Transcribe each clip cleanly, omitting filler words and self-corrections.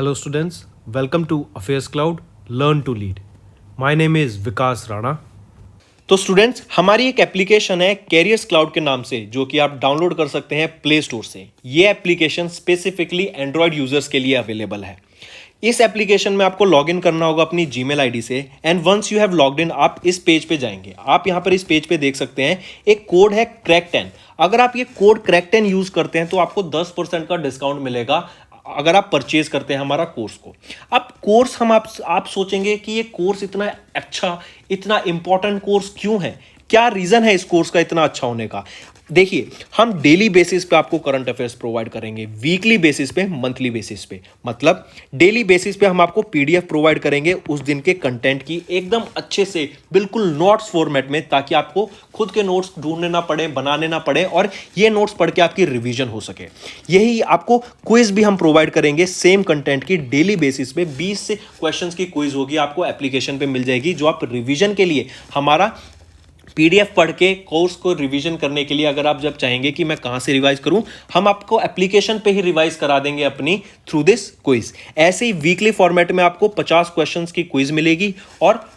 Hello students, welcome to Affairs Cloud, Learn to Lead. My name is Vikas Rana. तो students हमारी एक application है carriers cloud के नाम से जो कि आप डाउनलोड कर सकते हैं प्ले स्टोर से। ये एप्लीकेशन स्पेसिफिकली एंड्रॉयड यूजर्स के लिए अवेलेबल है। इस एप्लीकेशन में आपको लॉगिन करना होगा अपनी जीमेल आईडी से and once you have logged in आप इस पेज पे जाएंगे। आप यहां पर इस पेज पे देख सकते हैं एक कोड है क्रैक10। अगर आप ये कोड क्रैक10 यूज करते हैं तो आपको 10% का डिस्काउंट मिलेगा अगर आप परचेज करते हैं हमारा कोर्स को। अब कोर्स हम आप सोचेंगे कि ये कोर्स इतना अच्छा इतना इंपॉर्टेंट कोर्स क्यों है, क्या रीजन है इस कोर्स का इतना अच्छा होने का। देखिए हम डेली बेसिस पे आपको करंट अफेयर्स प्रोवाइड करेंगे, वीकली बेसिस पे, मंथली बेसिस पे। मतलब डेली बेसिस पे हम आपको पीडीएफ प्रोवाइड करेंगे उस दिन के कंटेंट की एकदम अच्छे से, बिल्कुल नोट्स फॉर्मेट में, ताकि आपको खुद के नोट्स ढूंढने ना पड़े, बनाने ना पड़े और ये नोट्स पढ़ के आपकी रिवीजन हो सके। यही आपको क्विज भी हम प्रोवाइड करेंगे सेम कंटेंट की डेली बेसिस पे। 20 से क्वेश्चंस की क्विज होगी, आपको एप्लीकेशन पे मिल जाएगी जो आप रिवीजन के लिए हमारा पीडीएफ पढ़ के कोर्स को रिवीजन करने के लिए, अगर आप जब चाहेंगे कि मैं कहां से रिवाइज करूं, हम आपको एप्लीकेशन पे ही रिवाइज करा देंगे अपनी थ्रू दिस क्विज। ऐसे ही वीकली फॉर्मेट में आपको 50 क्वेश्चंस की क्विज मिलेगी और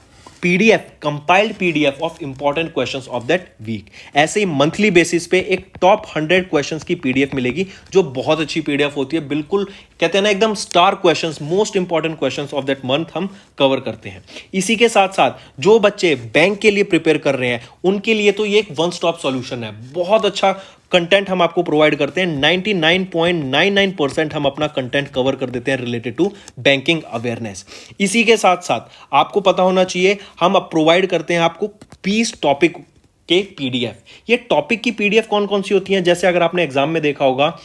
PDF, compiled PDF of important questions of that week. ऐसे ही मंथली बेसिस पे एक टॉप 100 क्वेश्चंस की पीडीएफ मिलेगी जो बहुत अच्छी पीडीएफ होती है। बिल्कुल कहते हैं ना एकदम star questions, most important questions of that month हम कवर करते हैं। इसी के साथ साथ जो बच्चे बैंक के लिए प्रिपेयर कर रहे हैं उनके लिए तो ये एक वन स्टॉप सॉल्यूशन है। बहुत अच्छा कंटेंट हम आपको प्रोवाइड करते हैं। 99.99% हम अपना कंटेंट कवर कर देते हैं रिलेटेड टू बैंकिंग अवेयरनेस। इसी के साथ साथ आपको पता होना चाहिए हम अब प्रोवाइड करते हैं आपको 20 टॉपिक के पीडीएफ। ये टॉपिक की पीडीएफ कौन कौन सी होती हैं, जैसे अगर आपने एग्जाम में देखा होगा,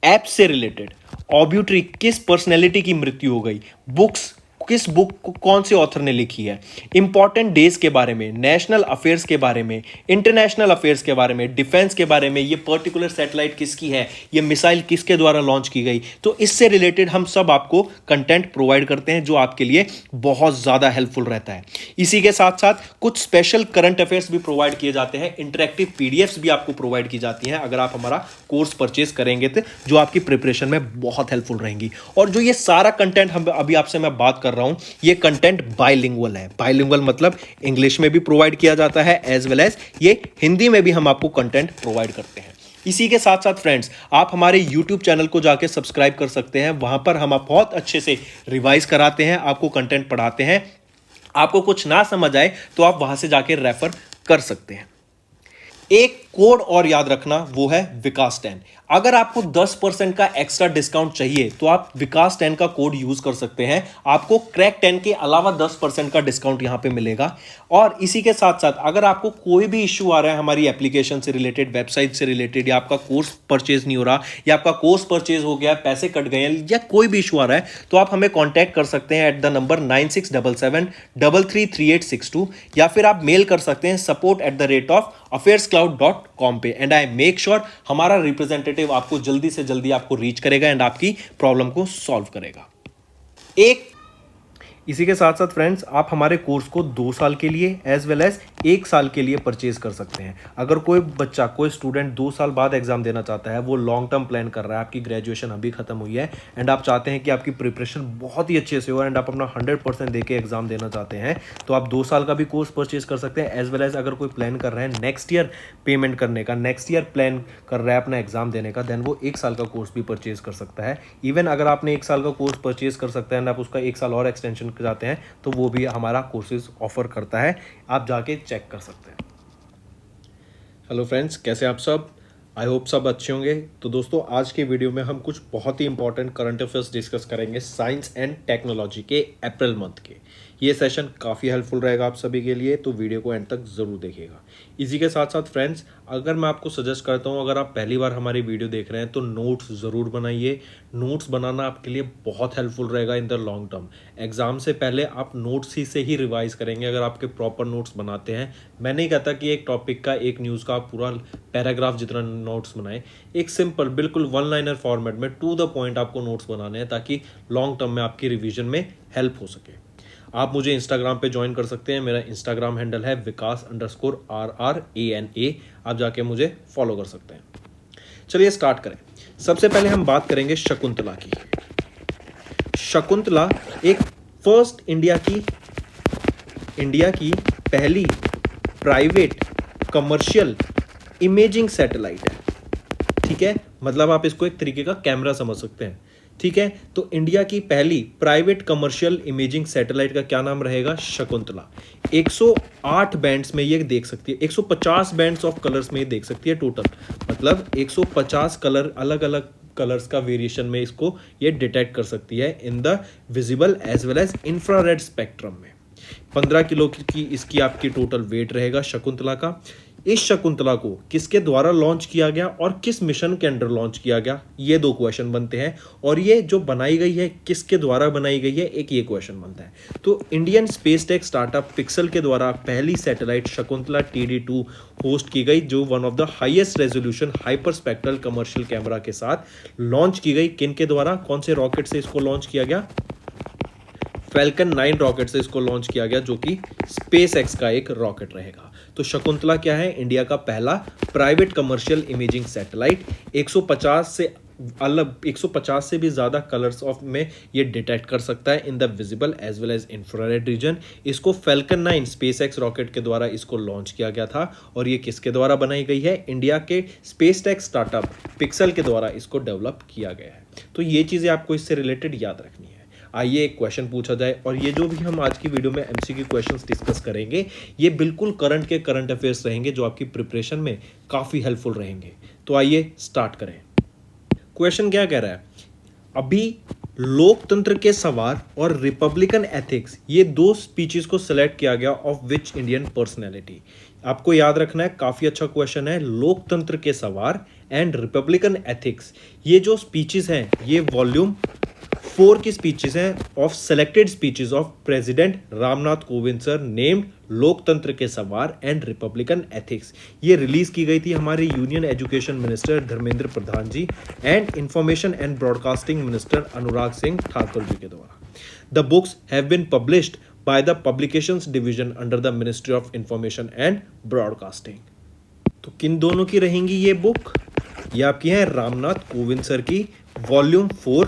ऐप से रिलेटेड, ऑब्यूट्री, किस पर्सनैलिटी की मृत्यु हो गई, बुक्स, किस बुक को कौन से ऑथर ने लिखी है, इंपॉर्टेंट डेज के बारे में, नेशनल अफेयर्स के बारे में, इंटरनेशनल अफेयर्स के बारे में, डिफेंस के बारे में, ये पर्टिकुलर सैटेलाइट किसकी है, ये मिसाइल किसके द्वारा लॉन्च की गई। तो इससे रिलेटेड हम सब आपको कंटेंट प्रोवाइड करते हैं जो आपके लिए बहुत ज़्यादा हेल्पफुल रहता है। इसी के साथ साथ कुछ स्पेशल करंट अफेयर्स भी प्रोवाइड किए जाते हैं, इंटरेक्टिव पीडीएफ्स भी आपको प्रोवाइड की जाती हैं अगर आप हमारा कोर्स परचेज करेंगे तो, जो आपकी प्रिपरेशन में बहुत हेल्पफुल रहेंगी। और जो ये सारा कंटेंट हम अभी आपसे मैं बात कर रहा हूं, ये कंटेंट बाइलिंगुअल है। बाइलिंगुअल मतलब इंग्लिश में भी प्रोवाइड किया जाता है एज वेल एज ये हिंदी में भी हम आपको कंटेंट प्रोवाइड करते हैं। इसी के साथ साथ फ्रेंड्स आप हमारे YouTube चैनल को जाके सब्सक्राइब कर सकते हैं। वहां पर हम बहुत अच्छे से रिवाइज कराते हैं, आपको कंटेंट पढ़ाते हैं। आपको कुछ ना समझ आए तो आप वहां से जाके रेफर कर सकते हैं। एक कोड और याद रखना, वो है विकास10। अगर आपको 10% का एक्स्ट्रा डिस्काउंट चाहिए तो आप विकास10 का कोड यूज कर सकते हैं। आपको क्रैक10 के अलावा 10% का डिस्काउंट यहां पे मिलेगा। और इसी के साथ साथ अगर आपको कोई भी इश्यू आ रहा है हमारी एप्लीकेशन से रिलेटेड, वेबसाइट से रिलेटेड, या आपका कोर्स परचेज नहीं हो रहा, या आपका कोर्स परचेज हो गया, पैसे कट गए हैं, या कोई भी इशू आ रहा है, तो आप हमें कॉन्टैक्ट कर सकते हैं एट द नंबर 9677333862, या फिर आप मेल कर सकते हैं support@affairscloud.com पे। एंड आई मेक श्योर हमारा रिप्रेजेंटेटिव आपको जल्दी से जल्दी आपको रीच करेगा एंड आपकी प्रॉब्लम को सॉल्व करेगा। इसी के साथ साथ फ्रेंड्स आप हमारे कोर्स को 2 साल के लिए एज वेल एज 1 साल के लिए परचेज कर सकते हैं। अगर कोई बच्चा, कोई स्टूडेंट 2 साल बाद एग्जाम देना चाहता है, वो लॉन्ग टर्म प्लान कर रहा है, आपकी ग्रेजुएशन अभी खत्म हुई है एंड आप चाहते हैं कि आपकी प्रिपरेशन बहुत ही अच्छे से हो एंड आप अपना 100% देके एग्जाम देना चाहते हैं, तो आप 2 साल का भी कोर्स परचेज कर सकते हैं। एज वेल एज अगर कोई प्लान कर रहे हैं नेक्स्ट ईयर पेमेंट करने का, नेक्स्ट ईयर प्लान कर रहा है अपना एग्जाम देने का, देन वो 1 साल का कोर्स भी परचेज कर सकता है। इवन अगर आपने 1 साल का कोर्स परचेज कर सकते हैं एंड आप उसका 1 साल और एक्सटेंशन चाहते हैं तो वो भी हमारा कोर्सेज ऑफर करता है, आप जाके चेक कर सकते हैं। हेलो फ्रेंड्स, कैसे आप सब? आई होप सब अच्छे होंगे। तो दोस्तों आज के वीडियो में हम कुछ बहुत ही इंपॉर्टेंट करंट अफेयर्स डिस्कस करेंगे साइंस एंड टेक्नोलॉजी के अप्रैल मंथ के। ये सेशन काफ़ी हेल्पफुल रहेगा आप सभी के लिए, तो वीडियो को एंड तक ज़रूर देखिएगा। इसी के साथ साथ फ्रेंड्स अगर मैं आपको सजेस्ट करता हूँ, अगर आप पहली बार हमारी वीडियो देख रहे हैं तो नोट्स ज़रूर बनाइए। नोट्स बनाना आपके लिए बहुत हेल्पफुल रहेगा in the long term. Exam से पहले आप नोट्स ही से ही रिवाइज करेंगे अगर आपके प्रॉपर नोट्स बनाते हैं। मैं नहीं कहता कि एक टॉपिक का, एक न्यूज़ का आप पूरा पैराग्राफ जितना नोट्स बनाएं। एक सिंपल बिल्कुल 1 लाइनर फॉर्मेट में टू द पॉइंट आपको नोट्स बनाने हैं ताकि लॉन्ग टर्म में आपकी रिवीजन में हेल्प हो सके। आप मुझे इंस्टाग्राम पे ज्वाइन कर सकते हैं। मेरा इंस्टाग्राम हैंडल है vikas_rrana। आप जाके मुझे फॉलो कर सकते हैं। चलिए स्टार्ट करें। सबसे पहले हम बात करेंगे शकुंतला की। शकुंतला एक फर्स्ट इंडिया की पहली प्राइवेट कमर्शियल इमेजिंग सैटेलाइट है। ठीक है, मतलब आप इसको एक तरीके का कैमरा समझ सकते हैं। ठीक है, तो इंडिया की पहली प्राइवेट कमर्शियल इमेजिंग सैटेलाइट का क्या नाम रहेगा? शकुंतला। 108 बैंड्स में ये देख सकती है, 150 बैंड्स ऑफ कलर्स में ये देख सकती है टोटल, मतलब 150 कलर, अलग अलग कलर्स का वेरिएशन में इसको ये डिटेक्ट कर सकती है in the visible as well as infrared spectrum में। 15 किलो की इसकी आपकी टोटल वेट रहेगा शकुंतला का। इस शकुंतला को किसके द्वारा लॉन्च किया गया और किस मिशन के अंडर लॉन्च किया गया, ये दो क्वेश्चन बनते हैं। और ये जो बनाई गई है किसके द्वारा बनाई गई है, एक ये क्वेश्चन बनता है। तो Indian space tech startup pixel के द्वारा पहली सैटेलाइट शकुंतला TD2 होस्ट की गई, जो one of the highest resolution hyper spectral commercial camera के साथ लॉन्च की गई। किन के द्वारा, कौन से रॉकेट से इसको लॉन्च किया गया? फैल्कन 9 रॉकेट से इसको लॉन्च किया गया, जो कि स्पेस एक्स का एक रॉकेट रहेगा। तो शकुंतला क्या है? इंडिया का पहला प्राइवेट कमर्शियल इमेजिंग सैटेलाइट। 150 से भी ज़्यादा कलर्स ऑफ में ये डिटेक्ट कर सकता है in the visible as well as infrared region. इसको फैल्कन 9 स्पेस एक्स रॉकेट के द्वारा इसको लॉन्च किया गया था। और ये किसके द्वारा बनाई गई है? इंडिया के स्पेस टेक स्टार्टअप पिक्सल के द्वारा इसको डेवलप किया गया है। तो ये चीज़ें आपको इससे रिलेटेड याद रखनी है। आइए एक क्वेश्चन पूछा जाए, और ये जो भी हम आज की वीडियो में MCQ क्वेश्चंस डिस्कस करेंगे ये बिल्कुल करंट अफेयर्स रहेंगे, जो आपकी प्रिपरेशन में काफ़ी हेल्पफुल रहेंगे। तो आइए स्टार्ट करें। क्वेश्चन क्या कह रहा है? अभी लोकतंत्र के सवार और रिपब्लिकन एथिक्स, ये दो स्पीचेस को सिलेक्ट किया गया ऑफ विच इंडियन पर्सनैलिटी। आपको याद रखना है, काफ़ी अच्छा क्वेश्चन है। लोकतंत्र के सवार एंड रिपब्लिकन एथिक्स, ये जो स्पीचेस हैं ये वॉल्यूम 4 की स्पीचेस हैं of selected speeches of president Ramnath Kovind sir, named लोकतंत्र के सवार एंड रिपब्लिकन एथिक्स। ये रिलीज की गई थी हमारे union education minister Dharmendra Pradhan ji and information and broadcasting minister Anurag Singh Thakur ji के द्वारा। The books have been published by the publications division under the ministry of information and broadcasting. तो किन दोनों की रहेंगी ये बुक? ये आपकी है रामनाथ कोविंद सर की वॉल्यूम 4,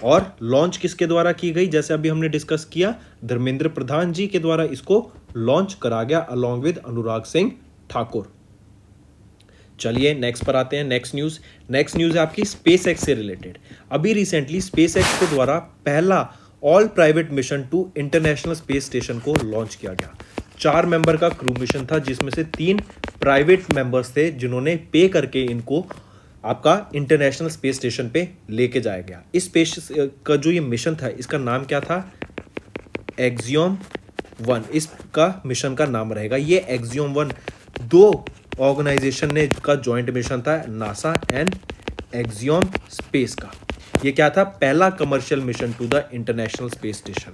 और लॉन्च किसके द्वारा की गई? जैसे अभी हमने डिस्कस किया, धर्मेंद्र प्रधान जी के द्वारा इसको लॉन्च करा गया अलॉन्ग विद अनुराग सिंह ठाकुर। चलिए नेक्स्ट पर आते हैं। नेक्स्ट न्यूज है आपकी स्पेस एक्स से रिलेटेड। अभी रिसेंटली स्पेस एक्स के द्वारा पहला all private mission to International Space Station को लॉन्च किया गया। 4 मेंबर का क्रू मिशन था, जिसमें से 3 प्राइवेट मेंबर्स थे जिन्होंने पे करके इनको आपका इंटरनेशनल स्पेस स्टेशन पे लेके जाया गया। इस स्पेस का जो ये मिशन था इसका नाम क्या था? एक्सियोम 1 इसका मिशन का नाम रहेगा। ये एक्सियोम 1 दो ऑर्गेनाइजेशन ने का जॉइंट मिशन था, नासा एंड एक्सियोम स्पेस का। ये क्या था? पहला commercial mission to the International Space Station,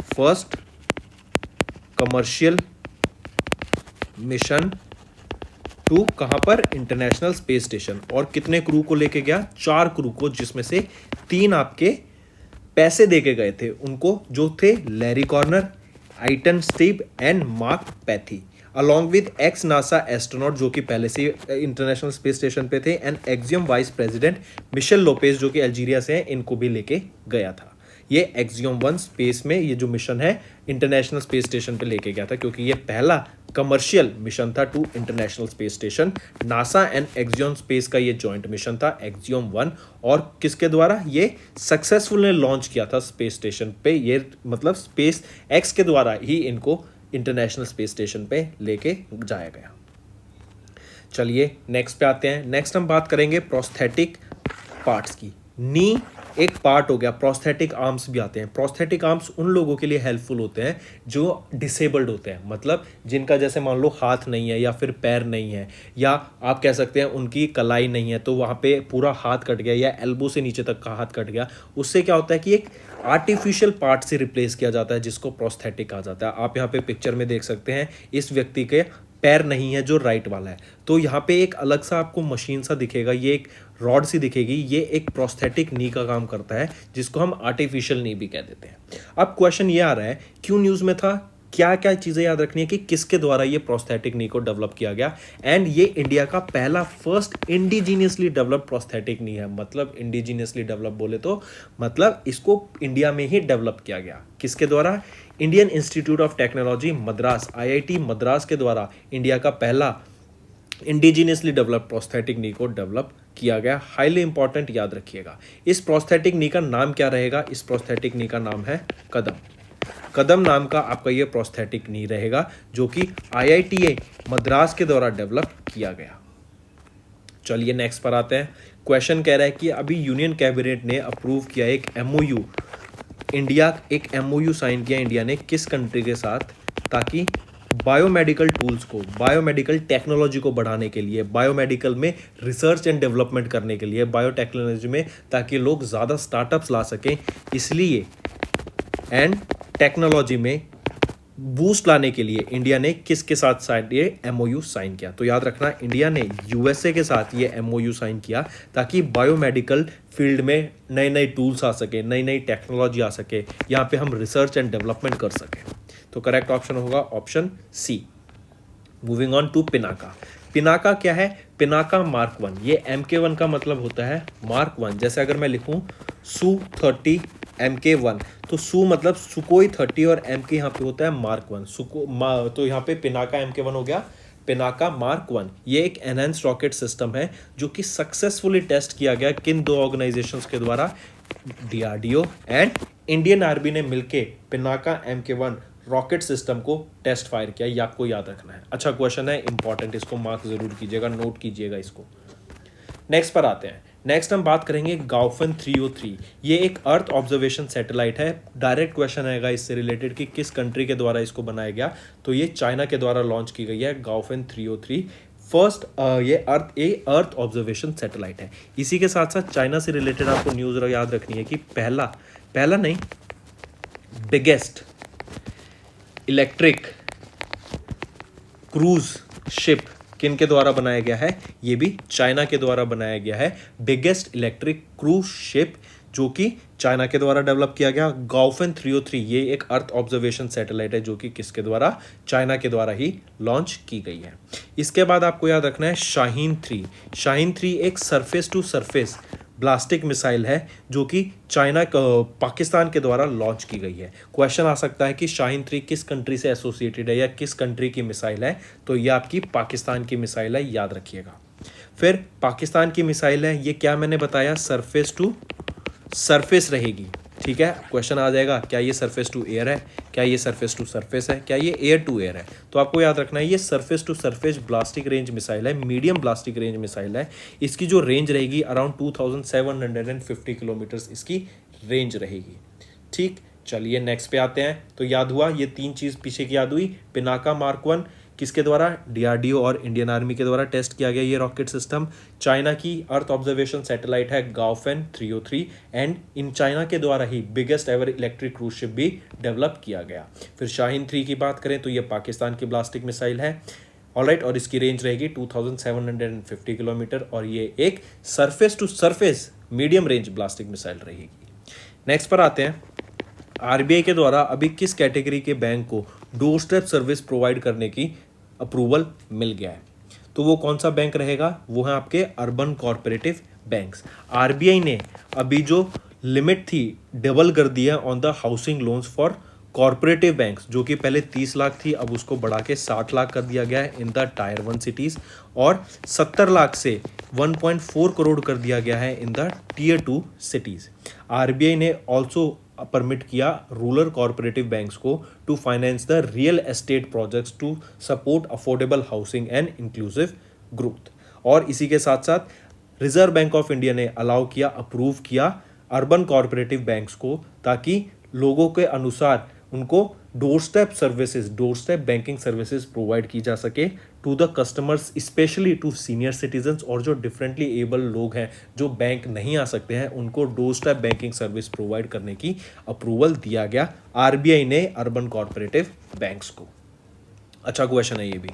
first commercial mission to कहां पर? International Space Station. और कितने क्रू को लेके गया? 4 क्रू को, जिसमें से 3 आपके पैसे देके गए थे उनको, जो थे Larry Connor, Eytan Stibbe and Mark Pathy, along with ex NASA astronaut जो कि पहले से इंटरनेशनल स्पेस स्टेशन पे थे, and Axiom vice president Michael Lopez जो कि अल्जीरिया से हैं, इनको भी लेके गया था। ये एक्सियोम 1 स्पेस में ये जो मिशन है इंटरनेशनल स्पेस स्टेशन पे लेके गया था, क्योंकि ये पहला कमर्शियल मिशन था to International Space Station. NASA and Axiom Space का ये जॉइंट मिशन था एक्सियोम 1, और किसके द्वारा ये सक्सेसफुल ने लॉन्च किया था स्पेस स्टेशन पे? ये मतलब स्पेस एक्स के द्वारा ही इनको इंटरनेशनल स्पेस स्टेशन पे लेके जाया गया। चलिए नेक्स्ट पे आते हैं। नेक्स्ट हम बात करेंगे प्रोस्थेटिक पार्ट्स की। नी एक पार्ट हो गया, प्रोस्थेटिक आर्म्स भी आते हैं। प्रोस्थेटिक आर्म्स उन लोगों के लिए हेल्पफुल होते हैं जो डिसेबल्ड होते हैं, मतलब जिनका जैसे मान लो हाथ नहीं है या फिर पैर नहीं है, या आप कह सकते हैं उनकी कलाई नहीं है, तो वहाँ पे पूरा हाथ कट गया या एल्बो से नीचे तक का हाथ कट गया। उससे क्या होता है कि एक आर्टिफिशियल पार्ट से रिप्लेस किया जाता है, जिसको प्रोस्थेटिक कहा जाता है। आप यहाँ पे पिक्चर में देख सकते हैं इस व्यक्ति के पैर नहीं है जो राइट वाला है, तो यहाँ पे एक अलग सा आपको मशीन सा दिखेगा, ये एक रॉड सी दिखेगी, ये एक प्रोस्थेटिक नी का काम करता है, जिसको हम आर्टिफिशियल नी भी कह देते हैं। अब क्वेश्चन ये आ रहा है, क्यों न्यूज़ में था? क्या क्या चीज़ें याद रखनी है कि किसके द्वारा ये प्रोस्थेटिक नी को डेवलप किया गया, एंड ये इंडिया का पहला first indigenously develop prosthetic knee है। मतलब इंडिजीनियसली डेवलप बोले तो मतलब इसको इंडिया में ही डेवलप किया गया। किसके द्वारा? Indian institute of technology Madras, IIT Madras के द्वारा इंडिया का पहला इंडिजीनियसली डेवलप प्रोस्थेटिक नी को डेवलप किया गया। हाईली इंपॉर्टेंट, याद रखिएगा। इस प्रोस्थेटिक नी का नाम क्या रहेगा? इस प्रोस्थेटिक नी का नाम है कदम। कदम नाम का आपका ये प्रोस्थेटिक नी रहेगा, जो कि IITA मद्रास के द्वारा डेवलप किया गया। चलिए नेक्स्ट पर आते हैं। क्वेश्चन कह रहा है कि अभी यूनियन कैबिनेट ने अप्रूव किया एक MOU, एक MOU साइन किया इंडिया ने किस कंट्री के साथ, ताकि बायोमेडिकल टूल्स को, बायोमेडिकल टेक्नोलॉजी को बढ़ाने के लिए, बायोमेडिकल में रिसर्च एंड डेवलपमेंट करने के लिए, बायोटेक्नोलॉजी में, ताकि लोग ज़्यादा स्टार्टअप्स ला सकें, इसलिए एंड टेक्नोलॉजी में बूस्ट लाने के लिए इंडिया ने किसके साथ साइन ये MOU साइन किया? तो याद रखना, इंडिया ने USA के साथ ये MOU साइन किया ताकि बायोमेडिकल फील्ड में नए नए टूल्स आ सके, नई नई टेक्नोलॉजी आ सके, यहाँ पे हम रिसर्च एंड डेवलपमेंट कर सकें। तो करेक्ट ऑप्शन होगा option C। Moving on to Pinaka. Pinaka क्या है? पिनाका मार्क 1। ये MK1 का मतलब होता है मार्क 1। जैसे अगर मैं लिखूं Su-30 MK1, तो सू मतलब सुकोई 30 और MK यहाँ पे होता है मार्क 1। तो यहाँ पे पिनाका MK1 हो गया, पिनाका मार्क 1। ये एक एनहेंस रॉकेट सिस्टम है जो कि सक्सेसफुली टेस्ट किया गया किन दो ऑर्गेनाइजेशंस के द्वारा? DRDO एंड इंडियन आर्मी ने मिलके पिनाका MK1 रॉकेट सिस्टम को टेस्ट फायर किया। ये आपको याद रखना है। अच्छा क्वेश्चन है, इंपॉर्टेंट, इसको मार्क जरूर कीजिएगा, नोट कीजिएगा इसको। नेक्स्ट पर आते हैं। नेक्स्ट हम बात करेंगे गाउफन 303। ये एक अर्थ ऑब्जर्वेशन सैटेलाइट है। डायरेक्ट क्वेश्चन आएगा इससे रिलेटेड कि किस कंट्री के द्वारा इसको बनाया गया, तो ये चाइना के द्वारा लॉन्च की गई है गाउफन 303। फर्स्ट ये अर्थ ऑब्जर्वेशन सैटेलाइट है। इसी के साथ साथ चाइना से रिलेटेड आपको न्यूज़ याद रखनी है कि पहला नहीं, बिगेस्ट इलेक्ट्रिक क्रूज शिप किन के द्वारा बनाया गया है? ये भी चाइना के द्वारा बनाया गया है। बिगेस्ट इलेक्ट्रिक क्रूज शिप जो कि चाइना के द्वारा डेवलप किया गया, गाउफन 303। ये एक अर्थ ऑब्जर्वेशन सैटेलाइट है जो कि किसके द्वारा? चाइना के द्वारा ही लॉन्च की गई है। इसके बाद आपको याद रखना है शाहीन 3। शाहीन 3 एक सरफेस टू सरफेस ब्लास्टिक मिसाइल है जो कि पाकिस्तान के द्वारा लॉन्च की गई है। क्वेश्चन आ सकता है कि शाहीन 3 किस कंट्री से एसोसिएटेड है या किस कंट्री की मिसाइल है? तो ये आपकी पाकिस्तान की मिसाइल है, याद रखिएगा। फिर पाकिस्तान की मिसाइल है, ये क्या मैंने बताया? सरफेस टू सरफेस रहेगी, ठीक है। क्वेश्चन आ जाएगा, क्या ये सरफेस टू एयर है, क्या ये सरफेस टू सरफेस है, क्या ये एयर टू एयर है? तो आपको याद रखना है ये surface to surface ballistic range missile है, मीडियम ब्लास्टिक रेंज मिसाइल है। इसकी जो रेंज रहेगी अराउंड 2750 किलोमीटर्स इसकी रेंज रहेगी, ठीक। चलिए नेक्स्ट पे आते हैं। तो याद हुआ, ये तीन चीज़ पीछे की याद हुई। पिनाका मार्क 1 किसके द्वारा? DRDO और इंडियन आर्मी के द्वारा टेस्ट किया गया ये रॉकेट सिस्टम। चाइना की अर्थ ऑब्जर्वेशन सैटेलाइट है गाउफन 303 एंड इन चाइना के द्वारा ही biggest ever electric cruise ship भी डेवलप किया गया। फिर शाहीन 3 की बात करें तो ये पाकिस्तान की ब्लास्टिक मिसाइल है, ऑलराइट, और इसकी रेंज रहेगी 2750 किलोमीटर और ये एक surface to surface medium range ballistic missile रहेगी। नेक्स्ट पर आते हैं। RBI के द्वारा अभी किस कैटेगरी के बैंक को डोर स्टेप सर्विस प्रोवाइड करने की अप्रूवल मिल गया है? तो वो कौन सा बैंक रहेगा? वो है आपके अर्बन कॉर्पोरेटिव बैंक्स। RBI ने अभी जो लिमिट थी डबल कर दी है on the housing loans for corporative banks, जो कि पहले 30 लाख थी, अब उसको बढ़ा के 60 लाख कर दिया गया है इन द टायर 1 सिटीज़, और 70 लाख से 1.4 करोड़ कर दिया गया है in the tier 2 cities. RBI ने ऑल्सो परमिट किया रूरल कॉर्पोरेटिव बैंक्स को to finance the real estate projects to support affordable housing and inclusive growth. और इसी के साथ साथ रिजर्व बैंक ऑफ इंडिया ने अलाउ किया, अप्रूव किया अर्बन कॉर्पोरेटिव बैंक्स को, ताकि लोगों के अनुसार उनको door step banking services provide की जा सके to the customers, especially to senior citizens और जो डिफरेंटली एबल लोग हैं जो बैंक नहीं आ सकते हैं, उनको door step banking service provide करने की अप्रूवल दिया गया RBI ने अर्बन कॉर्पोरेटिव बैंक्स को। अच्छा क्वेश्चन है ये भी।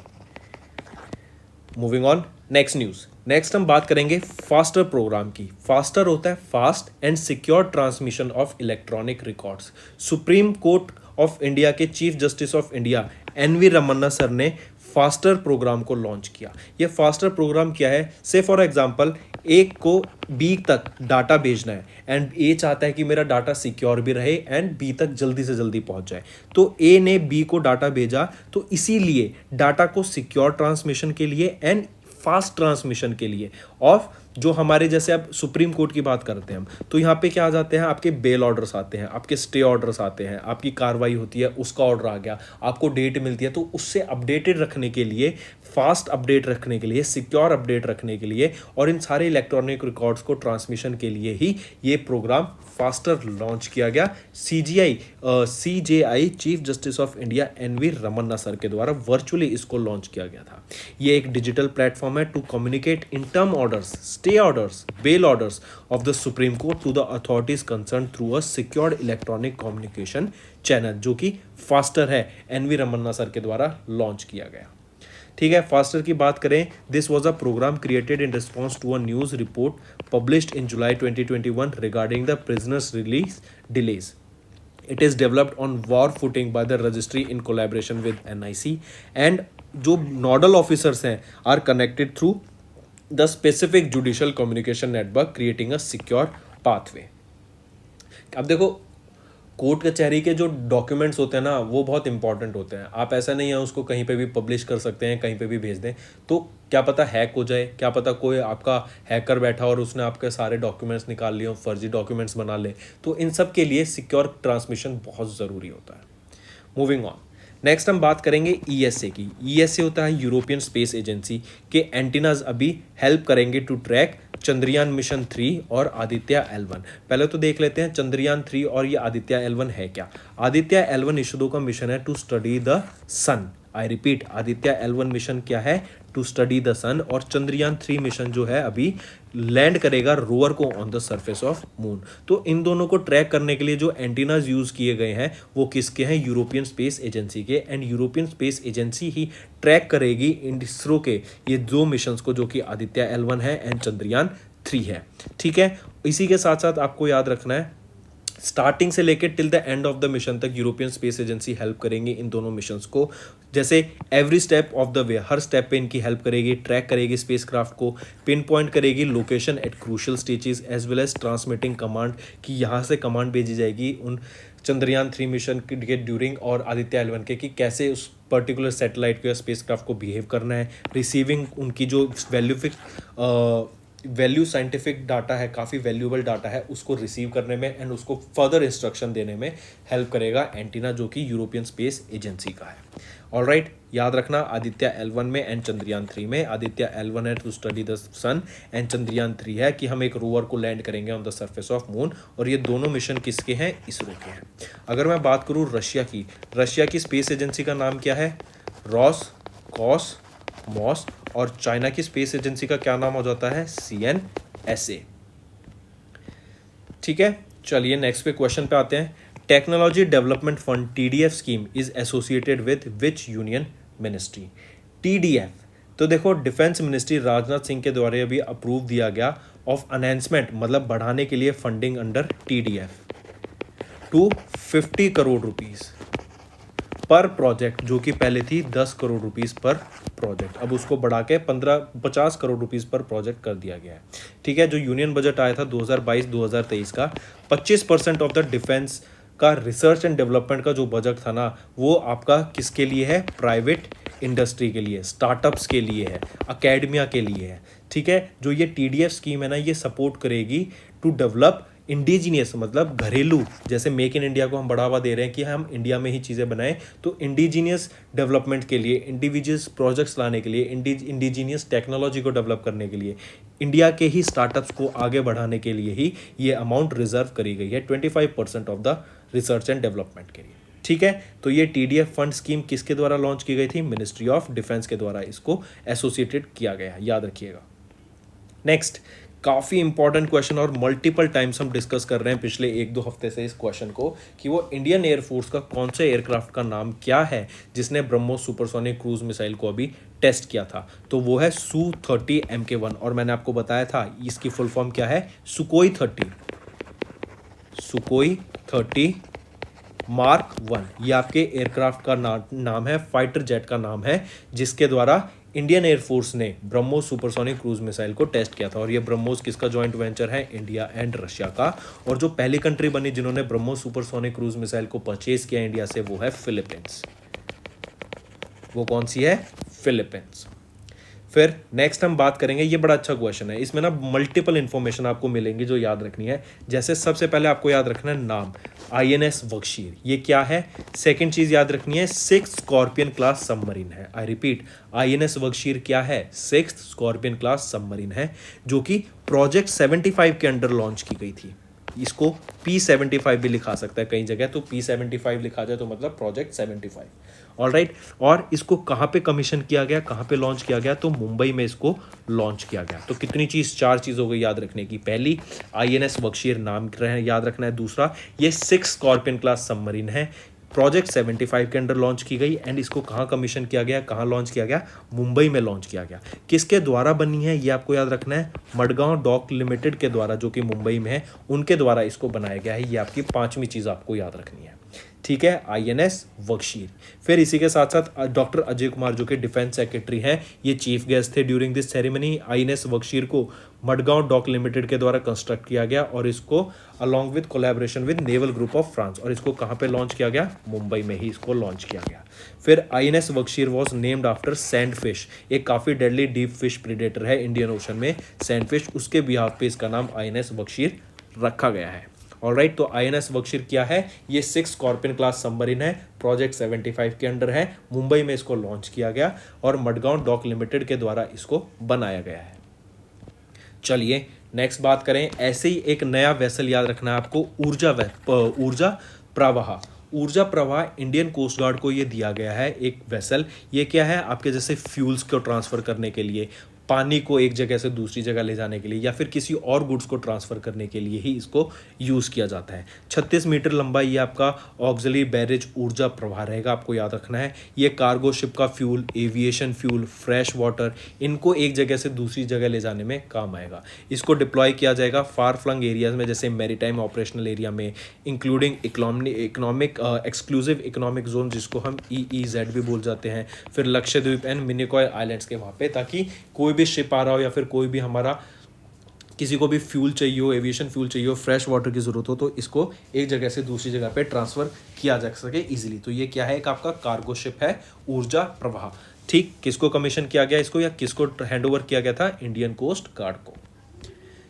Moving on, next news. Next हम बात करेंगे फास्टर प्रोग्राम की। फास्टर होता है fast and secure transmission of electronic records. Supreme court of India के chief justice of India NV Ramana sir ने फास्टर प्रोग्राम को लॉन्च किया। ये फास्टर प्रोग्राम क्या है? से फॉर एग्जांपल ए को बी तक डाटा भेजना है एंड ए चाहता है कि मेरा डाटा सिक्योर भी रहे एंड बी तक जल्दी से जल्दी पहुंच जाए। तो ए ने बी को डाटा भेजा, तो इसीलिए डाटा को सिक्योर ट्रांसमिशन के लिए एंड फास्ट ट्रांसमिशन के लिए ऑफ जो हमारे जैसे अब सुप्रीम कोर्ट की बात करते हैं हम, तो यहाँ पे क्या आ जाते हैं? आपके बेल ऑर्डर्स आते हैं, आपके स्टे ऑर्डर्स आते हैं, आपकी कार्रवाई होती है, उसका ऑर्डर आ गया, आपको डेट मिलती है, तो उससे अपडेटेड रखने के लिए, फास्ट अपडेट रखने के लिए, सिक्योर अपडेट रखने के लिए और इन सारे इलेक्ट्रॉनिक रिकॉर्ड्स को ट्रांसमिशन के लिए ही ये प्रोग्राम फास्टर लॉन्च किया गया। CJI chief justice of India NV Ramana sir के द्वारा वर्चुअली इसको लॉन्च किया गया था। ये एक डिजिटल प्लेटफॉर्म है to communicate interim orders, stay orders, bail orders of the Supreme Court to the authorities concerned through a secured electronic communication channel, जो कि फास्टर है, एनवी रमन्ना सर के द्वारा लॉन्च किया गया। ठीक है, फास्टर की बात करें, this was a programme created in response to a news report published in July 2021 regarding the prisoners release delays. It is developed on war footing by the registry in collaboration with NIC and जो nodal officers हैं are connected through the specific judicial communication network creating a secure pathway. अब देखो, court कचहरी के जो documents होते हैं ना, वो बहुत इंपॉर्टेंट होते हैं। आप ऐसा नहीं है उसको कहीं पे भी पब्लिश कर सकते हैं, कहीं पे भी भेज दें, तो क्या पता हैक हो जाए, क्या पता कोई आपका हैकर बैठा और उसने आपके सारे डॉक्यूमेंट्स निकाल लिए, फर्जी डॉक्यूमेंट्स बना ले। तो इन सब के लिए सिक्योर ट्रांसमिशन बहुत ज़रूरी होता है। मूविंग ऑन, नेक्स्ट हम बात करेंगे ईएसए की। ईएसए होता है यूरोपियन स्पेस एजेंसी के एंटीनाज अभी हेल्प करेंगे टू ट्रैक चंद्रयान मिशन 3 और आदित्य L1। पहले तो देख लेते हैं चंद्रयान 3 और ये आदित्य L1 है क्या। आदित्य L1 इसरो का मिशन है to study the sun. I repeat, Aditya L1 mission क्या है? To study the sun. और चंद्रयान 3 मिशन जो है अभी लैंड करेगा रोवर को on the surface of moon. तो इन दोनों को ट्रैक करने के लिए जो एंटीनाज यूज किए गए हैं वो किसके हैं? यूरोपियन स्पेस एजेंसी के। And European Space agency he track करेगी इसरो के ये दो मिशंस को, जो कि आदित्य L1 है एंड चंद्रयान 3 है। ठीक है, इसी के साथ साथ आपको याद रखना है, स्टार्टिंग से लेकर till the end of the mission तक यूरोपियन स्पेस एजेंसी हेल्प करेंगी इन दोनों मिशंस को। जैसे every step of the way, हर स्टेप पे इनकी हेल्प करेगी, ट्रैक करेगी स्पेसक्राफ्ट को, पिन पॉइंट करेगी location at crucial stages as well as transmitting command, कि यहाँ से कमांड भेजी जाएगी उन चंद्रयान 3 मिशन के ड्यूरिंग और आदित्य L1 के, कि कैसे उस पर्टिकुलर सैटेलाइट को या स्पेसक्राफ्ट को बिहेव करना है। रिसीविंग उनकी जो वैल्यू साइंटिफिक डाटा है, काफ़ी वैल्यूएबल डाटा है, उसको रिसीव करने में एंड उसको फर्दर इंस्ट्रक्शन देने में हेल्प करेगा एंटीना, जो कि यूरोपियन स्पेस एजेंसी का है। ऑलराइट, याद रखना, आदित्य L1 में एंड चंद्रयान 3 में। आदित्य L1 है to study the sun and Chandrayaan 3 है कि हम एक रोवर को लैंड करेंगे on the surface of moon. और ये दोनों मिशन किसके हैं? इसरो के हैं। अगर मैं बात करूँ रशिया की, रशिया की स्पेस एजेंसी का नाम क्या है? रोसकॉसमोस। और चाइना की स्पेस एजेंसी का क्या नाम हो जाता है? CNSA। ठीक है, चलिए नेक्स्ट पे क्वेश्चन पे आते हैं। Technology development fund TDF scheme is associated with which union ministry? TDF, तो देखो डिफेंस मिनिस्ट्री राजनाथ सिंह के द्वारा अभी अप्रूव दिया गया ऑफ अनाउंसमेंट, मतलब बढ़ाने के लिए funding under TDF to 50 crore rupees पर प्रोजेक्ट, जो कि पहले थी 10 करोड़ रुपीस पर प्रोजेक्ट, अब उसको बढ़ा के 50 करोड़ रुपीस पर प्रोजेक्ट कर दिया गया है। ठीक है, जो यूनियन बजट आया था 2022-2023 का, 25% ऑफ द डिफेंस का रिसर्च एंड डेवलपमेंट का जो बजट था ना, वो आपका किसके लिए है? प्राइवेट इंडस्ट्री के लिए, स्टार्टअप्स के लिए है, अकेडमिया के लिए है। ठीक है, जो ये TDF स्कीम है ना, ये सपोर्ट करेगी टू डेवलप इंडिजीनियस, मतलब घरेलू, जैसे मेक इन इंडिया को हम बढ़ावा दे रहे हैं कि हम इंडिया में ही चीज़ें बनाएं, तो इंडिजीनियस डेवलपमेंट के लिए, इंडिविजुअल्स प्रोजेक्ट्स लाने के लिए, इंडिजीनियस टेक्नोलॉजी को डेवलप करने के लिए, इंडिया के ही स्टार्टअप्स को आगे बढ़ाने के लिए ही ये अमाउंट रिजर्व करी गई है, 25% of the research and development के लिए। ठीक है, तो ये TDF फंड स्कीम किसके द्वारा लॉन्च की गई थी? मिनिस्ट्री ऑफ डिफेंस के द्वारा इसको एसोसिएटेड किया गया, याद रखिएगा। नेक्स्ट, काफ़ी इंपॉर्टेंट क्वेश्चन और मल्टीपल टाइम्स हम डिस्कस कर रहे हैं पिछले 1-2 हफ्ते से इस क्वेश्चन को कि वो इंडियन एयरफोर्स का कौन से एयरक्राफ्ट का नाम क्या है जिसने ब्रह्मोस सुपरसोनिक क्रूज मिसाइल को अभी टेस्ट किया था। तो वो है Su-30 Mk1 और मैंने आपको बताया था इसकी फुल फॉर्म क्या है, सुकोई 30 मार्क 1। ये आपके एयरक्राफ्ट का नाम है, फाइटर जेट का नाम है, जिसके द्वारा इंडियन एयरफोर्स ने ब्रह्मोस सुपरसोनिक क्रूज मिसाइल को टेस्ट किया था। और ये ब्रह्मोस किसका जॉइंट वेंचर है, इंडिया एंड रशिया का। और जो पहली कंट्री बनी जिन्होंने ब्रह्मोस सुपरसोनिक क्रूज मिसाइल को परचेज किया इंडिया से, वो है फिलीपींस। वो कौन सी है, फिलीपींस। फिर नेक्स्ट हम बात करेंगे, ये बड़ा अच्छा क्वेश्चन है, इसमें ना मल्टीपल इंफॉर्मेशन आपको मिलेंगी जो याद रखनी है। जैसे सबसे पहले आपको याद रखना है नाम, INS बख्शीर, ये क्या है। सेकंड चीज याद रखनी है 6th स्कॉर्पियन क्लास सबमरीन है। आई रिपीट, INS बख्शीर क्या है, 6th स्कॉर्पियन क्लास सबमरीन है, जो कि प्रोजेक्ट 75 के अंडर लॉन्च की गई थी। इसको P75 भी लिखा सकता है कई जगह, तो P75 लिखा जाए तो मतलब प्रोजेक्ट 75। ऑलराइट, और इसको कहाँ पे कमीशन किया गया, कहाँ पे लॉन्च किया गया, तो मुंबई में इसको लॉन्च किया गया। तो कितनी चीज़, 4 चीज़ हो गई याद रखने की। पहली, INS बख्शीर नाम याद रखना है। दूसरा, ये 6 स्कॉर्पियन क्लास सबमरीन है, प्रोजेक्ट 75 के अंडर लॉन्च की गई। एंड इसको कहाँ कमीशन किया गया, कहाँ लॉन्च किया गया, मुंबई में लॉन्च किया गया। किसके द्वारा बनी है ये आपको याद रखना है, मडगांव डॉक लिमिटेड के द्वारा, जो कि मुंबई में है, उनके द्वारा इसको बनाया गया है। ये आपकी 5वीं चीज़ आपको याद रखनी है, ठीक है, INS बख्शीर। फिर इसी के साथ साथ डॉक्टर अजय कुमार जो कि डिफेंस सेक्रेटरी हैं, ये चीफ गेस्ट थे ड्यूरिंग दिस सेरेमनी। INS बख्शीर को मडगांव डॉक लिमिटेड के द्वारा कंस्ट्रक्ट किया गया और इसको along with collaboration with naval group of France. और इसको कहाँ पे लॉन्च किया गया, मुंबई में ही इसको लॉन्च किया गया। फिर INS Vagsheer was named after sand fish, एक काफ़ी डेडली डीप फिश प्रीडेटर है इंडियन ओशन में, सैंड फिश, उसके बिहाफ पे इसका नाम INS बख्शीर रखा गया है। ऑलराइट, तो INS बख्शीर क्या है, ये 6 स्कॉर्पियन क्लास सबमरीन है, प्रोजेक्ट 75 के अंडर है, मुंबई में इसको लॉन्च किया गया और मडगांव डॉक लिमिटेड के द्वारा इसको बनाया गया है। चलिए नेक्स्ट बात करें, ऐसे ही एक नया वेसल याद रखना है आपको, ऊर्जा प्रवाह इंडियन कोस्ट गार्ड को ये दिया गया है एक वेसल। ये क्या है, आपके जैसे फ्यूल्स को ट्रांसफ़र करने के लिए, पानी को एक जगह से दूसरी जगह ले जाने के लिए, या फिर किसी और गुड्स को ट्रांसफ़र करने के लिए ही इसको यूज़ किया जाता है। 36 मीटर लंबा ये आपका ऑक्सिलरी बैरेज ऊर्जा प्रवाह रहेगा, आपको याद रखना है। ये कार्गो शिप का fuel, aviation fuel, fresh water, इनको एक जगह से दूसरी जगह ले जाने में काम आएगा। इसको डिप्लॉय किया जाएगा फार फ्लंग एरियाज में, जैसे मैरीटाइम ऑपरेशनल एरिया में, including economic exclusive economic zone, जिसको हम EEZ भी बोल जाते हैं, फिर लक्षद्वीप एंड मिनिकॉय आइलैंड्स के वहाँ पे, ताकि कोई भी शिप आ रहा हो या फिर कोई भी हमारा किसी को भी फ्यूल चाहिए हो, एविएशन फ्यूल चाहिए हो, फ्रेश वाटर की ज़रूरत हो, तो इसको एक जगह से दूसरी जगह पे ट्रांसफ़र किया जा सके इजीली। तो ये क्या है, एक आपका कार्गो शिप है, ऊर्जा प्रवाह। ठीक, किसको कमीशन किया गया इसको, या किसको हैंड ओवर किया गया था, इंडियन कोस्ट गार्ड को।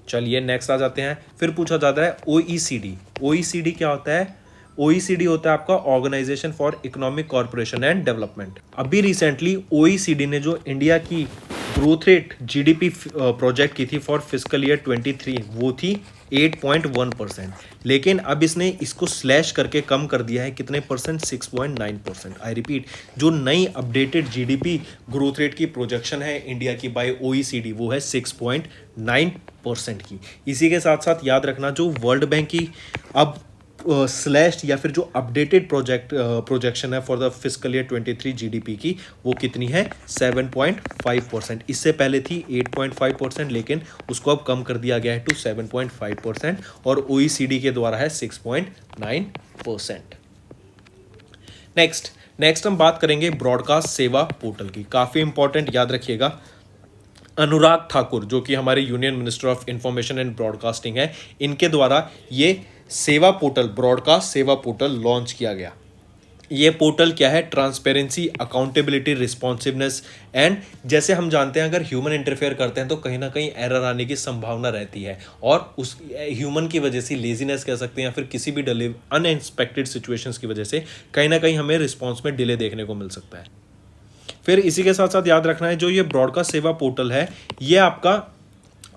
चलिए नेक्स्ट आ जाते हैं। फिर पूछा जाता है OECD क्या होता है। OECD होता है आपका organisation for economic cooperation and development. अभी रिसेंटली OECD ने जो इंडिया की ग्रोथ रेट GDP प्रोजेक्ट की थी फॉर फिस्कल ईयर 23, वो थी 8.1%, लेकिन अब इसने इसको स्लैश करके कम कर दिया है, कितने परसेंट, 6.9%। आई रिपीट, जो नई अपडेटेड GDP ग्रोथ रेट की प्रोजेक्शन है इंडिया की बाय OECD, वो है 6.9% की। इसी के साथ साथ याद रखना, जो वर्ल्ड बैंक की अब स्लैश या फिर जो अपडेटेड प्रोजेक्शन है for the fiscal year 23 GDP की, वो कितनी है, 7.5%। इससे पहले थी 8.5%, लेकिन उसको अब कम कर दिया गया है टू 7.5%, और OECD के द्वारा है 6.9%। नेक्स्ट हम बात करेंगे ब्रॉडकास्ट सेवा पोर्टल की, काफ़ी इंपॉर्टेंट, याद रखिएगा। अनुराग ठाकुर जो कि हमारे union minister of information and broadcasting है, इनके द्वारा ये सेवा पोर्टल, ब्रॉडकास्ट सेवा पोर्टल लॉन्च किया गया। ये पोर्टल क्या है, ट्रांसपेरेंसी, अकाउंटेबिलिटी, रिस्पॉन्सिवनेस एंड, जैसे हम जानते हैं अगर ह्यूमन इंटरफेयर करते हैं तो कहीं ना कहीं एरर आने की संभावना रहती है, और उस ह्यूमन की वजह से, लेजीनेस कह सकते हैं, या फिर किसी भी अनएक्सपेक्टेड सिचुएशंस की वजह से कहीं ना कहीं हमें रिस्पॉन्स में डिले देखने को मिल सकता है। फिर इसी के साथ साथ याद रखना है, जो ये ब्रॉडकास्ट सेवा पोर्टल है, ये आपका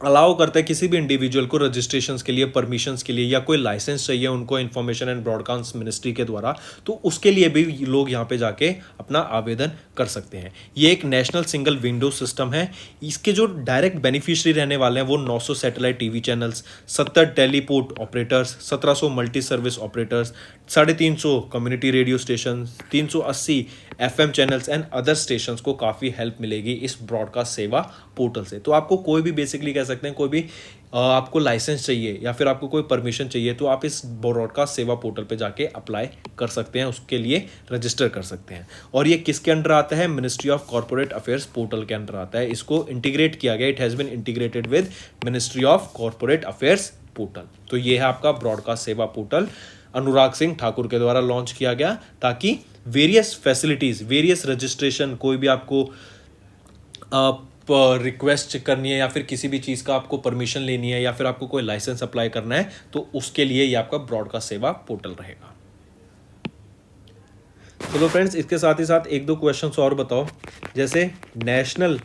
अलाउ करता है किसी भी इंडिविजुअल को रजिस्ट्रेशंस के लिए, परमिशंस के लिए, या कोई लाइसेंस चाहिए उनको इंफॉर्मेशन एंड ब्रॉडकास्ट मिनिस्ट्री के द्वारा, तो उसके लिए भी लोग यहाँ पे जाके अपना आवेदन कर सकते हैं। ये एक नेशनल सिंगल विंडो सिस्टम है। इसके जो डायरेक्ट बेनिफिशियरी रहने वाले हैं वो 900 satellite TV channels, 70 teleport operators, 1700 multi service operators, 350 community radio station, 380 FM channels and other stations को काफ़ी हेल्प मिलेगी इस ब्रॉडकास्ट सेवा पोर्टल से। तो आपको कोई भी बेसिकली कह सकते हैं, कोई भी आपको लाइसेंस चाहिए या फिर आपको कोई परमिशन चाहिए, तो आप इस ब्रॉडकास्ट सेवा पोर्टल पे जाके अप्लाई कर सकते हैं, उसके लिए रजिस्टर कर सकते हैं। और ये किसके अंडर आता है? Ministry of corporate affairs portal के अंडर आता है। इसको इंटीग्रेट किया गया, it has been integrated with ministry of corporate affairs portal. तो ये है आपका ब्रॉडकास्ट सेवा पोर्टल, अनुराग सिंह ठाकुर के द्वारा लॉन्च किया गया, ताकि वेरियस फैसिलिटीज़, वेरियस रजिस्ट्रेशन, कोई भी आपको रिक्वेस्ट करनी है या फिर किसी भी चीज़ का आपको परमिशन लेनी है या फिर आपको कोई लाइसेंस अप्लाई करना है, तो उसके लिए ये आपका ब्रॉडकास्ट सेवा पोर्टल रहेगा। तो फ्रेंड्स, इसके साथ ही साथ एक दो क्वेश्चंस और बताओ। जैसे नेशनल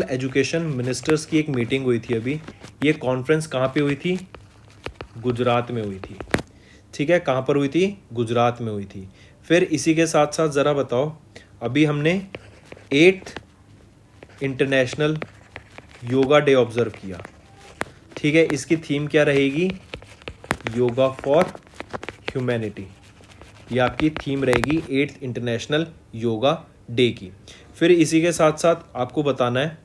एजुकेशन मिनिस्टर्स की एक मीटिंग हुई थी अभी, ये कॉन्फ्रेंस कहाँ पे हुई थी? गुजरात में हुई थी। ठीक है, कहाँ पर हुई थी? गुजरात में हुई थी। फिर इसी के साथ साथ ज़रा बताओ, अभी हमने 8th international yoga day observe किया। ठीक है, इसकी थीम क्या रहेगी? Yoga for humanity. ये आपकी थीम रहेगी 8th इंटरनेशनल योगा डे की। फिर इसी के साथ साथ आपको बताना है,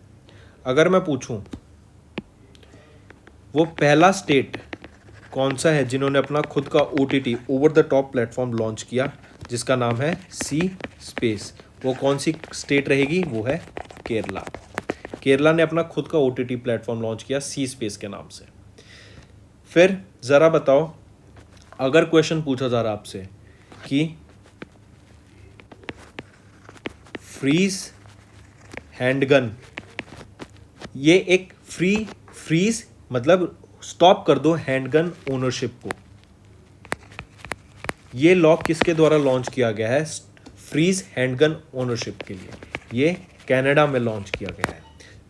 अगर मैं पूछूं वो पहला स्टेट कौन सा है जिन्होंने अपना खुद का OTT over the top platform launch किया, जिसका नाम है सी स्पेस, वो कौन सी स्टेट रहेगी? वो है केरला। केरला ने अपना खुद का OTT प्लेटफॉर्म लॉन्च किया सी स्पेस के नाम से। फिर ज़रा बताओ, अगर क्वेश्चन पूछा जा रहा आपसे कि फ्रीज हैंडगन, ये एक फ्रीज मतलब स्टॉप कर दो हैंडगन ओनरशिप को, ये लॉ किसके द्वारा लॉन्च किया गया है? फ्रीज हैंडगन ओनरशिप के लिए। ये कनाडा में लॉन्च किया गया है।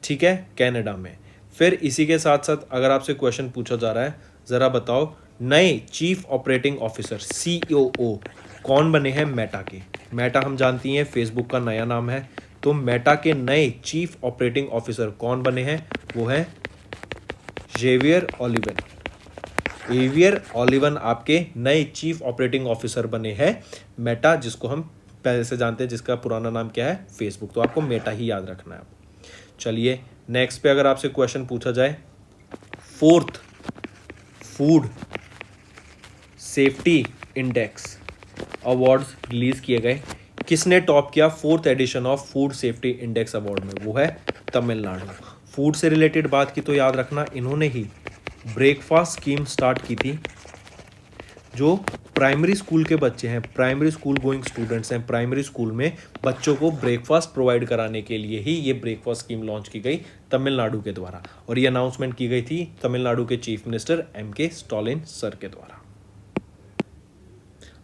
ठीक है, कनाडा में। फिर इसी के साथ साथ अगर आपसे क्वेश्चन पूछा जा रहा है, ज़रा बताओ नए चीफ ऑपरेटिंग ऑफिसर COO कौन बने हैं मेटा के? मेटा हम जानती हैं फेसबुक का नया नाम है, तो मेटा के नए चीफ ऑपरेटिंग ऑफिसर कौन बने हैं? वो है जेवियर ओलिवन आपके नए चीफ ऑपरेटिंग ऑफिसर बने हैं मेटा, जिसको हम पहले से जानते हैं, जिसका पुराना नाम क्या है? फेसबुक। तो आपको मेटा ही याद रखना है। चलिए नेक्स्ट पे अगर आपसे क्वेश्चन पूछा जाए, 4th food safety index awards release किए गए, किसने टॉप किया 4th edition of food safety index award में? वो है तमिलनाडु। फूड से रिलेटेड बात की तो याद रखना, इन्होंने ही ब्रेकफास्ट स्कीम स्टार्ट की थी। जो प्राइमरी स्कूल के बच्चे हैं, प्राइमरी स्कूल गोइंग स्टूडेंट्स हैं, प्राइमरी स्कूल में बच्चों को ब्रेकफास्ट प्रोवाइड कराने के लिए ही ये ब्रेकफास्ट स्कीम लॉन्च की गई तमिलनाडु के द्वारा, और ये अनाउंसमेंट की गई थी तमिलनाडु के chief minister MK Stalin sir के द्वारा।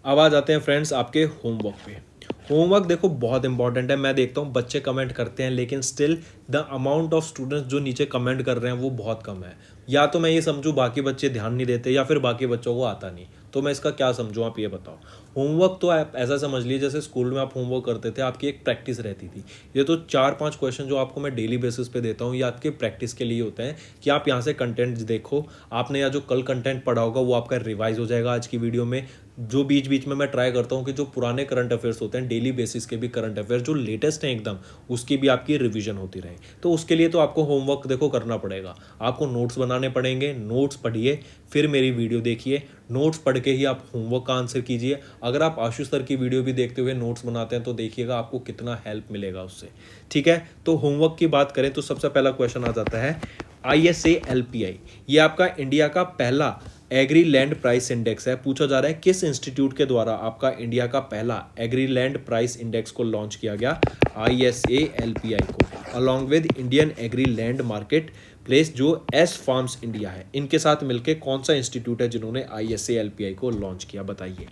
अब आ जाते हैं फ्रेंड्स आपके होमवर्क पे। होमवर्क देखो बहुत इंपॉर्टेंट है। मैं देखता हूँ बच्चे कमेंट करते हैं, लेकिन still the amount of students जो नीचे कमेंट कर रहे हैं वो बहुत कम है। या तो मैं ये समझूँ बाकी बच्चे ध्यान नहीं देते, या फिर बाकी बच्चों को आता नहीं। तो मैं इसका क्या समझूँ, आप ये बताओ। होमवर्क तो आप ऐसा समझ लीजिए जैसे स्कूल में आप होमवर्क करते थे, आपकी एक प्रैक्टिस रहती थी। ये तो 4-5 क्वेश्चन जो आपको मैं डेली बेसिस पे देता हूँ, ये आपके प्रैक्टिस के लिए होते हैं कि आप यहाँ से कंटेंट देखो, आपने या जो कल कंटेंट पढ़ा होगा वो आपका रिवाइज हो जाएगा आज की वीडियो में। जो बीच बीच में मैं ट्राई करता हूँ कि जो पुराने करंट अफेयर्स होते हैं, डेली बेसिस के भी करंट अफेयर्स जो लेटेस्ट हैं एकदम, उसकी भी आपकी रिवीजन होती रहे। तो उसके लिए तो आपको होमवर्क देखो करना पड़ेगा, आपको नोट्स बनाने पड़ेंगे। नोट्स पढ़िए, फिर मेरी वीडियो देखिए, नोट्स पढ़ के ही आप होमवर्क का आंसर कीजिए। अगर आप आशीष सर की वीडियो भी देखते हुए नोट्स बनाते हैं तो देखिएगा आपको कितना हेल्प मिलेगा उससे। ठीक है, तो होमवर्क की बात करें तो सबसे पहला क्वेश्चन आ जाता है ISA-LPI। ये आपका इंडिया का पहला एग्री लैंड प्राइस इंडेक्स है। पूछा जा रहा है किस इंस्टीट्यूट के द्वारा आपका इंडिया का पहला एग्री लैंड प्राइस इंडेक्स को लॉन्च किया गया, ISA-LPI को, along with Indian agri land market place जो ASFARMS इंडिया है, इनके साथ मिलकर कौन सा इंस्टीट्यूट है जिन्होंने ISA-LPI को लॉन्च किया, बताइए।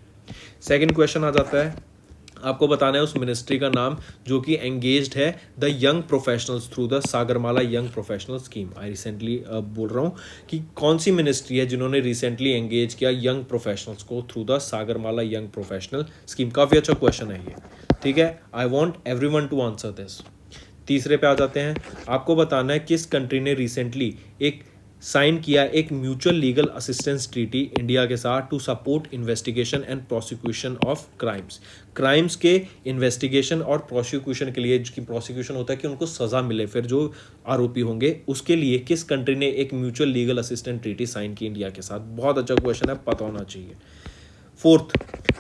सेकंड क्वेश्चन आ जाता है आपको बताना है उस मिनिस्ट्री का नाम जो कि एंगेज्ड है the young professionals through the Sagarmala young professional scheme. I recently बोल रहा हूँ कि कौन सी मिनिस्ट्री है जिन्होंने रिसेंटली एंगेज किया यंग प्रोफेशनल्स को through the Sagarmala young professional scheme. काफ़ी अच्छा क्वेश्चन है ये, ठीक है। I want everyone to answer this. तीसरे पे आ जाते हैं। आपको बताना है किस कंट्री ने रिसेंटली एक साइन किया एक mutual legal assistance treaty India के साथ to support investigation and prosecution of crimes के इन्वेस्टिगेशन और प्रोसिक्यूशन के लिए, जो प्रोसिक्यूशन होता है कि उनको सज़ा मिले फिर जो आरोपी होंगे, उसके लिए किस कंट्री ने एक mutual legal assistance treaty sign की इंडिया के साथ। बहुत अच्छा क्वेश्चन है, पता होना चाहिए। फोर्थ,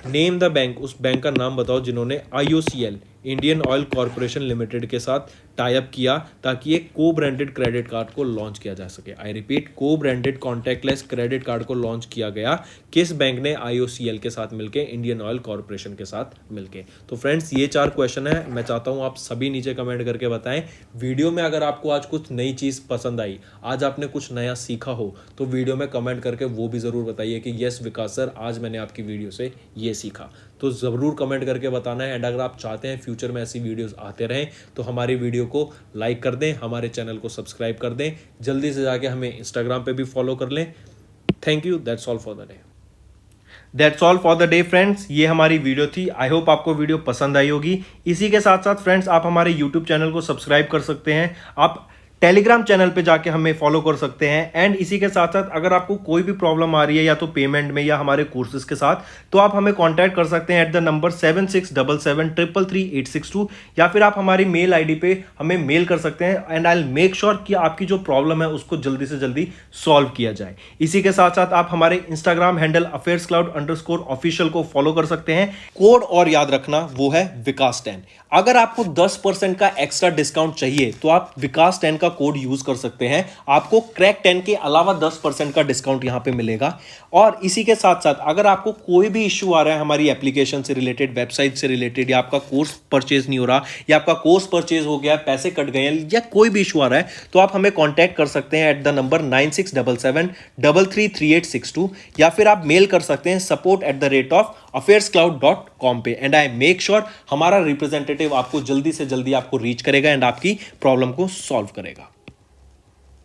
नेम द बैंक, उस बैंक का नाम बताओ जिन्होंने IOCL Indian Oil Corporation Limited के साथ टाई अप किया ताकि एक को ब्रांडेड क्रेडिट कार्ड को लॉन्च किया जा सके। आई रिपीट, को ब्रांडेड कॉन्टैक्टलेस क्रेडिट कार्ड को लॉन्च किया गया किस बैंक ने? IOCL के साथ मिलके, इंडियन ऑयल कॉरपोरेशन के साथ मिलके। तो फ्रेंड्स ये 4 क्वेश्चन है। मैं चाहता हूं आप सभी नीचे कमेंट करके बताएं। वीडियो में अगर आपको आज कुछ नई चीज़ पसंद आई, आज आपने कुछ नया सीखा हो, तो वीडियो में कमेंट करके वो भी ज़रूर बताइए कि यस विकास सर, आज मैंने आपकी वीडियो से ये सीखा। तो ज़रूर कमेंट करके बताना है। एंड अगर आप चाहते हैं फ्यूचर में ऐसी वीडियोस आते रहें तो हमारी वीडियो को लाइक कर दें, हमारे चैनल को सब्सक्राइब कर दें, जल्दी से जाके हमें इंस्टाग्राम पे भी फॉलो कर लें। Thank you, that's all for the day. That's all for the day friends, ये हमारी वीडियो थी। आई होप आपको वीडियो पसंद आई होगी। इसी के साथ साथ फ्रेंड्स, आप हमारे यूट्यूब चैनल को सब्सक्राइब कर सकते हैं, आप टेलीग्राम चैनल पे जाके हमें फॉलो कर सकते हैं। एंड इसी के साथ साथ अगर आपको कोई भी प्रॉब्लम आ रही है या तो पेमेंट में या हमारे कोर्सेज के साथ, तो आप हमें कांटेक्ट कर सकते हैं एट द नंबर 7677333862, या फिर आप हमारी मेल आईडी पे हमें मेल कर सकते हैं। And I will make sure कि आपकी जो प्रॉब्लम है उसको जल्दी से जल्दी सॉल्व किया जाए। इसी के साथ साथ आप हमारे इंस्टाग्राम हैंडल affairscloud_official को फॉलो कर सकते हैं। कोड और याद रखना, वो है विकास10। अगर आपको 10% का एक्स्ट्रा डिस्काउंट चाहिए तो आप विकास10 का कोड यूज कर सकते हैं, आपको क्रैक 10 के अलावा 10% का डिस्काउंट यहां पे मिलेगा। और इसी के साथ साथ अगर आपको कोई भी इश्यू आ रहा है हमारी एप्लीकेशन से रिलेटेड, वेबसाइट से रिलेटेड, या आपका कोर्स परचेज नहीं हो रहा, या आपका कोर्स परचेज हो गया, पैसे कट गए हैं, या कोई भी इशू आ रहा है, तो आप हमें कॉन्टैक्ट कर सकते हैं एट द नंबर 9677333862, या फिर आप मेल कर सकते हैं support@affairscloud.com पे। एंड आई मेक श्योर हमारा रिप्रेजेंटेटिव आपको जल्दी से जल्दी आपको रीच करेगा एंड आपकी प्रॉब्लम को सॉल्व करेगा।